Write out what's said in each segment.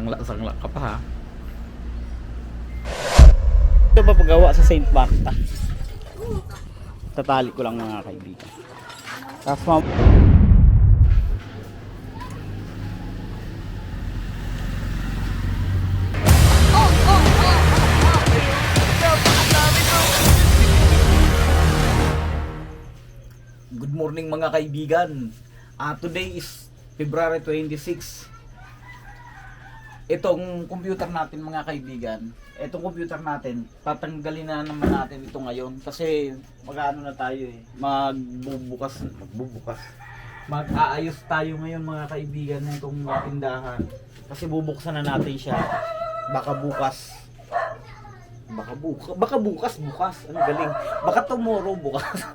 Sangla ka pa ha. Ito ba paggawa sa Saint Marta? Tatali ko lang mga kaibigan. Tapos good morning mga kaibigan. Today is February 26. Itong computer natin mga kaibigan, tatanggalin na naman natin ito ngayon kasi mag-ano na tayo mag-aayos tayo ngayon mga kaibigan ng itong tindahan kasi bubuksan na natin siya baka bukas, ang galing, baka tomorrow bukas.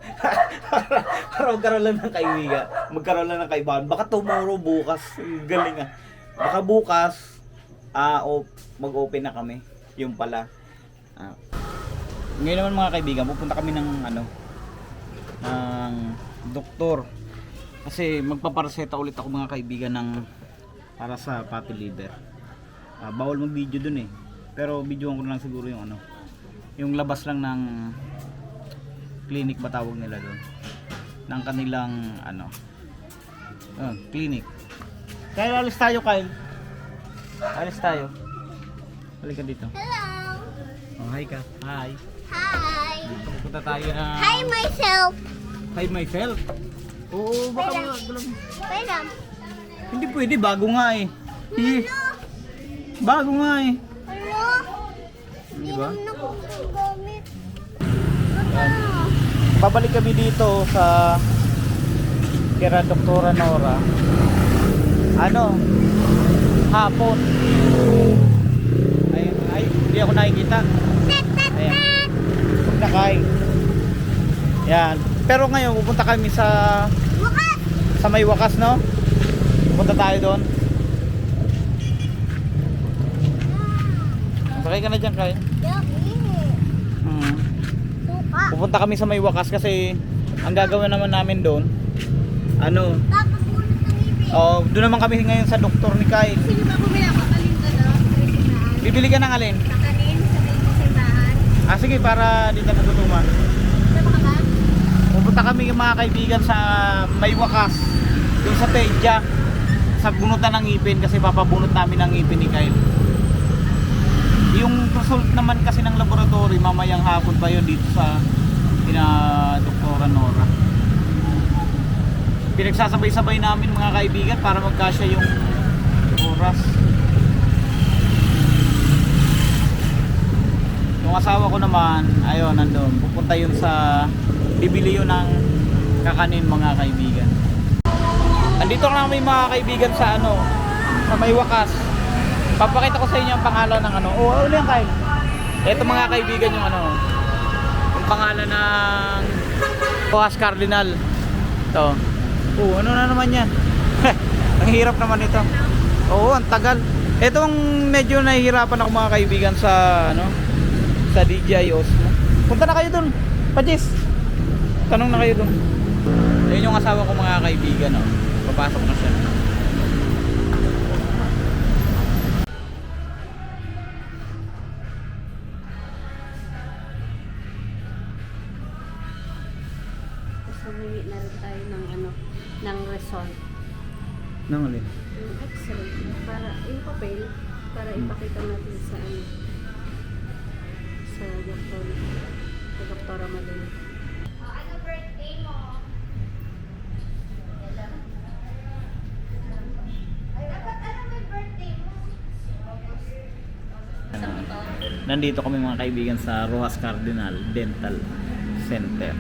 Para magkaroon lang ng kaibigan, baka tomorrow bukas, ang galing baka bukas mag-open na kami, yung pala. Ngayon naman mga kaibigan, pupunta kami ng doktor kasi magpapareseta ulit ako mga kaibigan para sa fatty liver. Bawal mag video dun pero videoan ko na lang siguro yung labas lang ng clinic ba tawag nila doon, ng kanilang clinic. Kaya alis tayo, Kyle. Alis tayo. Halika dito. Hello. Hi ka. Hi. Hi. Pupunta tayo na. Hi myself. Hi myself. Oo, baka Wait lang. hindi pwede, bago nga Bago nga Hello. Di ba? Hindi naman ako gamit. Babalik kami dito sa kira Doktora Nora. Hapon. Ay, hindi ako nakikita. Ayan. Huwag na kain. Yan. Pero ngayon, pupunta kami sa may wakas, no? Pupunta tayo doon. Sakay ka na dyan, Kyle. Pupunta kami sa may wakas kasi ang gagawin naman namin doon, doon naman kami ngayon sa doktor ni Kyle. Sino ba bumili ako kanin ka na? Bibili ka ng alin? Kanin sa may simbahan. Sige, para di ka natutuman. Sama ka ba? Pupunta kami mga kaibigan sa may wakas, doon sa Teja, sa bunutan ng ngipin kasi papabunot namin ang ngipin ni Kyle. Yung result naman kasi ng laboratory mamayang hapon pa yun dito sa Doktora Nora. Pinagsasabay-sabay namin mga kaibigan para magkasya yung oras. Yung asawa ko naman, ayun, nandun. Pupunta yun sa bibili yun ng kakanin mga kaibigan. Andito na kami mga kaibigan sa sa may wakas. Papakita ko sa inyo ang pangalan ng ano yan, Kyle? Ito mga kaibigan yung yung pangalan ng Rojas Cardinal. Ito. Ano na naman yan? Ang hirap naman ito. Oo, ang tagal. Itong medyo nahihirapan ako mga kaibigan sa sa DJI Osmo. Punta na kayo dun, Pajis. Tanong na kayo dun. Ayun yung asawa ko mga kaibigan, papasok na siya. Humingi na rin tayo ng result. Nang alin? Yung x-ray. Para, yung papel, para ipakita natin sa doktor. Sa Doktora Madeleine. Ano birthday mo? Dapat may birthday mo? Nandito kami mga kaibigan sa Rojas Cardinal Dental Center.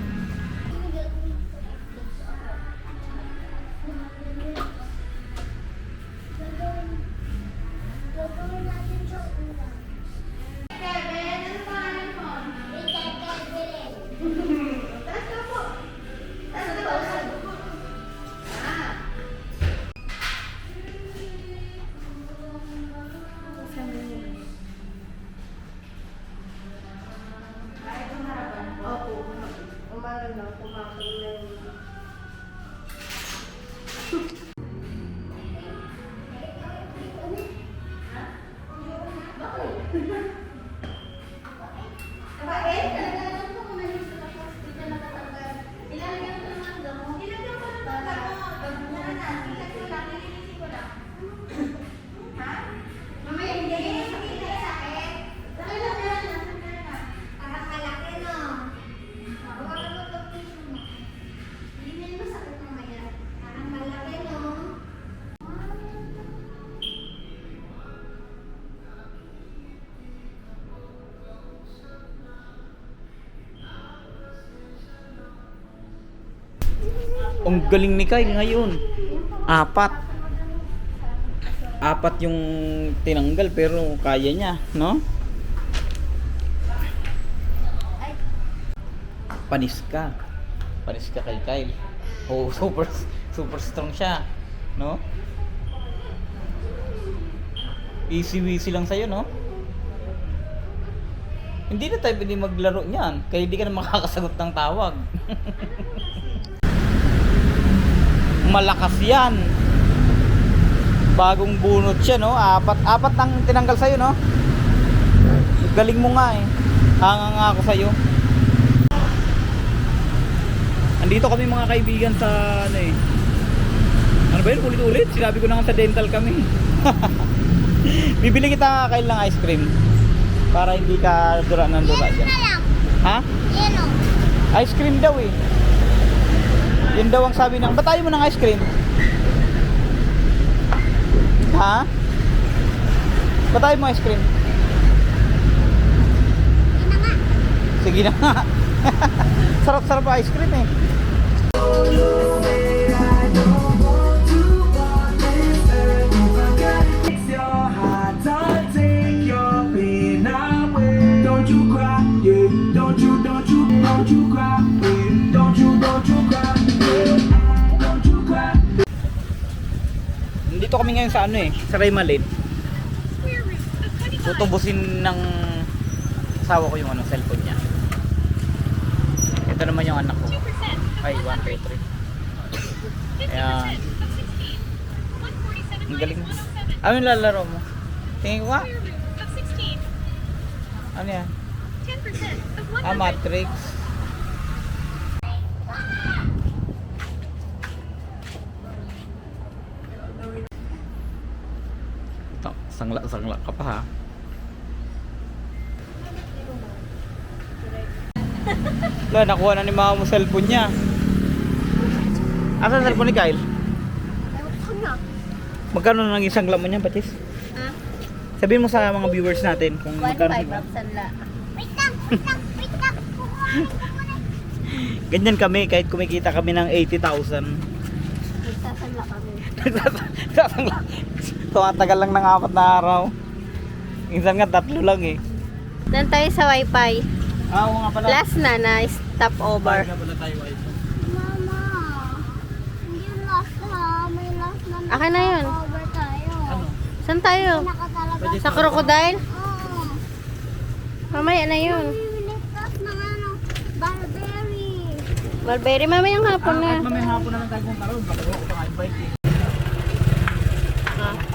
Ang galing ni Kyle ngayon. Apat yung tinanggal pero kaya niya, no? Panis ka kay Kyle. Oh, super strong siya, no? Easy lang sa'yo, no? Hindi na tayo pwede maglaro niyan kaya hindi ka na makakasagot ng tawag. Malakas yan. Bagong bunot siya, no? Apat nang tinanggal sa'yo, no? Galing mo nga eh. Hanga nga ako sa'yo. Andito kami mga kaibigan sa ano eh. Ano ba yun? Ulit-ulit. Sinabi ko na nga sa dental kami. Bibili kita kail ng ice cream. Para hindi ka dura ng dura dyan. Ha? Ice cream daw eh. Yun daw ang sabi ng, ba't tayo mo ng ice cream? Ha? Ba't tayo mo ice cream? Sige na nga. Sarap-sarap ice cream eh. Dito kami ngayon sa ano eh, sa Raymalin. Tutubusin ng asawa ko yung ano, cellphone niya. Ito naman yung anak ko. Ay, 1, 2, 3. Ayan. Ang galing. Ano yung lalaro mo? Tingin ko nga. Ano yan? Matrix. Sangla ka pa ha. Wala, nakuha na ni mama mo cellphone niya. Asan cellphone ni Kyle? Magkano na naging sangla mo niya, Batis? Ha? Sabihin mo sa mga viewers natin kung magkano. 1.5 sanla. Wait lang. Ganyan kami kahit kumikita kami ng 80,000. Nagsasangla kami. Sasangla. Tumatagal lang ng 4 na araw. Minsan nga 3 lang eh. Doon tayo sa wifi. Oo nga pala. Last na stop over. Nga pala tayo wifi. Mama, hindi last na. May last na. Akin na yun. Over tayo. Ano? Saan tayo? Nakatalaga. Sa crocodile? Oo. Mamaya na yun. Liligtas ng ano, Barberry. Mulberry, mamayang hapon na. Kahit mamaya hapon na lang tayo punta ron. Baka ako pa bike eh. Wala.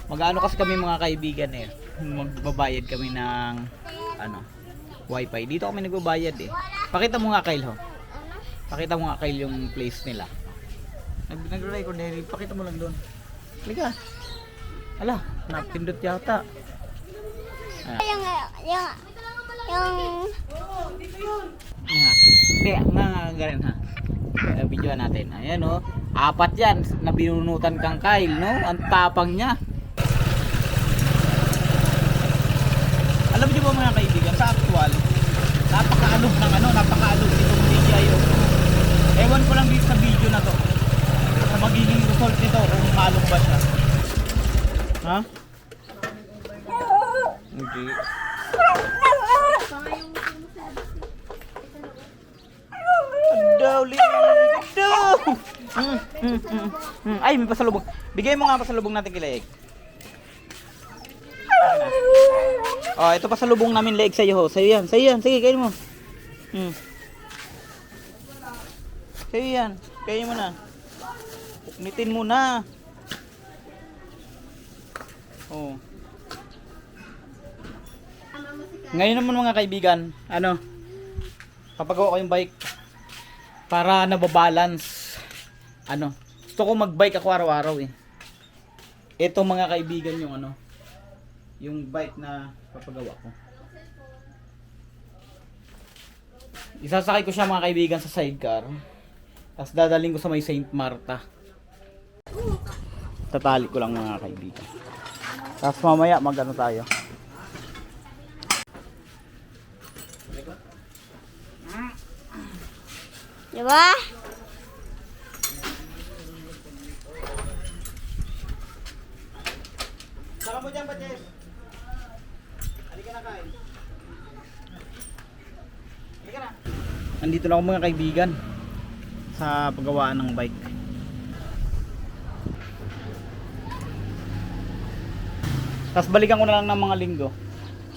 Mag-ano kasi kami mga kaibigan eh. Magbabayad kami ng ano, wifi. Dito kami nagbabayad eh. Pakita mo nga Kyle ho. Pakita mo nga Kyle yung place nila. Nag-record na. Pakita mo lang doon. Halika. Ala, napindot yata. Yung Nga. Hindi, nga ganun ha. Videoan natin. Ayan o. 4 yan. Na binunutan kang Kyle, no? Ang tapang niya. Alam niyo ba mga kaibigan, sa actual, napakaalog ng ano, napakaalog itong DJI. Ewan ko lang dito sa video na to. Sa magiging result nito kung maalog ba siya. Ha? Hindi. Dawli. Daw. Ay, may pasalubong. Bigay mo nga pasalubong natin kay Leeg. Oh, ito pasalubong namin Leeg sa iyo. Sa'yo yan. Sige, kain mo. Sa'yo yan. Kain mo na. Uknitin mo na. Oh. Ngayon naman mga kaibigan, ano? Papagawa ko yung bike para nababalance. Ano? Gusto ko mag-bike ako araw-araw eh. Ito mga kaibigan yung ano, yung bike na papagawa ko. Isasakay ko siya mga kaibigan sa sidecar. Tapos dadaling ko sa may Saint Marta. Tatali ko lang mga kaibigan. Tapos mamaya mag-ano tayo. Diba? Saka mo dyan ba, Jess? Halika na, kain. Halika na. Nandito na ako mga kaibigan sa paggawaan ng bike. Tapos balikan ko na lang ng mga linggo.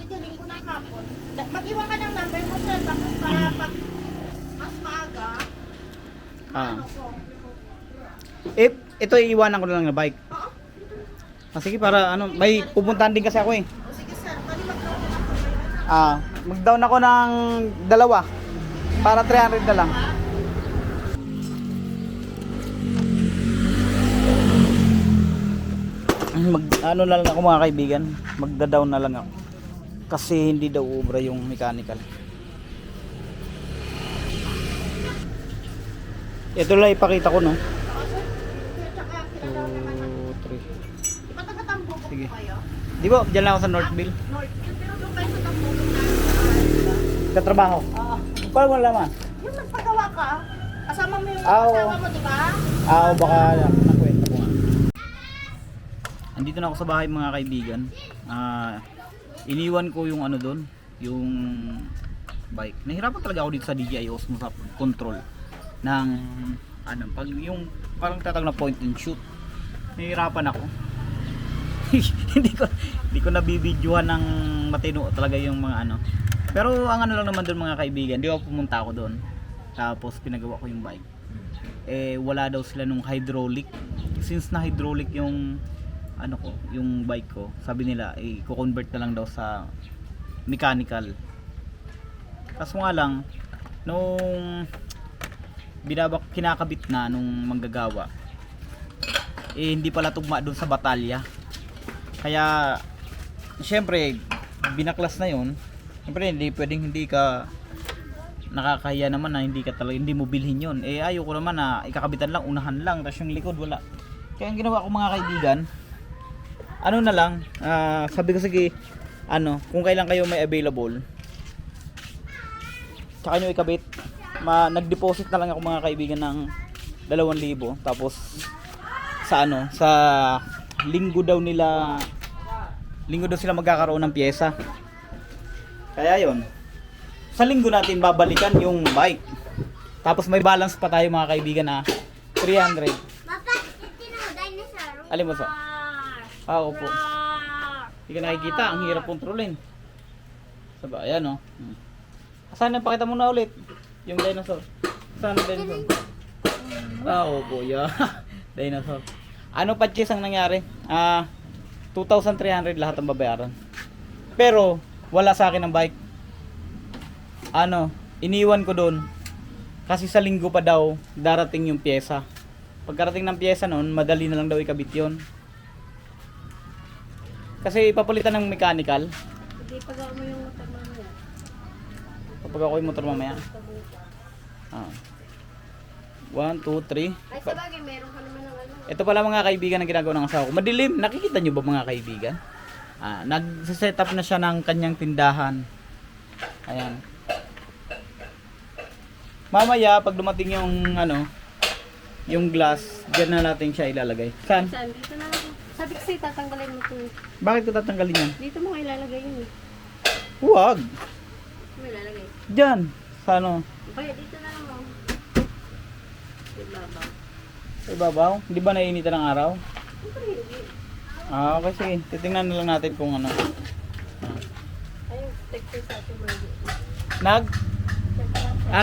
Ituloy ko na kapon. Mag-iwan ka ng number mo sir, tapos para pag mas maaga, Ah. ano ko. Ito iiwanan ko na lang na bike. Oo. Sige para ano, may pupuntahan din kasi ako eh. O sige sir, pwede mag-down na ako. Mag-down ako ng 2 para 300 na lang. Ano na lang ako mga kaibigan, magda-down na lang ako. Kasi hindi daw ubra yung mechanical. Ito lang ipakita ko no. 2, 3. Iba taga-tambo ko Sige. kayo? Di ba, dyan lang ako sa Northville. North, yung pero doon kayo sa tambo ko na. Katrabaho. Oo. Paano mo naman? Yung nagpagawa ka, kasama mo yung Oo. asawa mo, di ba? Baka nakwento ko nga. Andito na ako sa bahay mga kaibigan. Iniwan ko yung ano doon, yung bike. Nahirapan talaga ako dito sa DJI Osmo sa control ng ano, pag yung parang tatag na point and shoot. Nahirapan ako. hindi ko nabibidyohan ng matino talaga yung mga ano. Pero ang ano lang naman doon mga kaibigan, di ba pumunta ako doon. Tapos pinagawa ko yung bike. Wala daw sila nung hydraulic. Since na hydraulic yung ano ko, yung bike ko, sabi nila i-convert na lang daw sa mechanical. Kaso nga lang nung kinakabit na nung manggagawa, hindi pala tugma doon sa batalya. Kaya syempre binaklas na yon. Syempre hindi pwedeng hindi ka nakakahiya naman na hindi mo bilhin yon. Ayoko naman na ikakabitan lang, unahan lang, tapos yung likod wala. Kaya ang ginawa ko mga kaibigan, ano na lang, sabi ko sige, ano, kung kailan kayo may available, tsaka nyo ikabit. Nag-deposit na lang ako mga kaibigan ng 2,000. Tapos sa ano, sa linggo daw sila magkakaroon ng pyesa. Kaya yon, sa linggo natin babalikan yung bike. Tapos may balance pa tayo mga kaibigan na 300. Papa, ito na dinosaur. Alin mo sa? Opo. Hindi ka nakikita, ang hirap kontrolin. Saba, ayan o. Saan na, pakita mo na ulit yung dinosaur. Saan ang dinosaur? Opo, yeah. Dinosaur. Ano pa chis ang nangyari? 2,300 lahat ang babayaran. Pero wala sa akin ang bike. Ano, iniwan ko doon. Kasi sa linggo pa daw darating yung pyesa. Pagkarating ng pyesa noon, madali na lang daw ikabit yon. Kasi ipapalitan ng mechanical. Hindi, pagawa mo yung motor mamaya. Kapag ako yung motor mamaya. 1, 2, 3. Ay, sabagay, meron ka naman ng ano. Ito pala mga kaibigan ang ginagawa ng asawa ko. Madilim, nakikita nyo ba mga kaibigan? Nag-set up na siya ng kanyang tindahan. Ayan. Mamaya pag dumating yung ano, yung glass, diyan na natin siya ilalagay. Saan? Saan? Dito na lang. Sabi kasi tatanggalin mo ito. Bakit ko tatanggalin yan? Dito mo nga ilalagay yun eh. Huwag. Mo ilalagay. Diyan. Sa ano? Kaya dito na lang mo. Ibabaw. Sa ibabaw? Hindi ba naiinitan ng araw? Siyempre hindi. Okay sige. Titingnan na lang natin kung ano. Ayun, texture sa ating mga. Nag?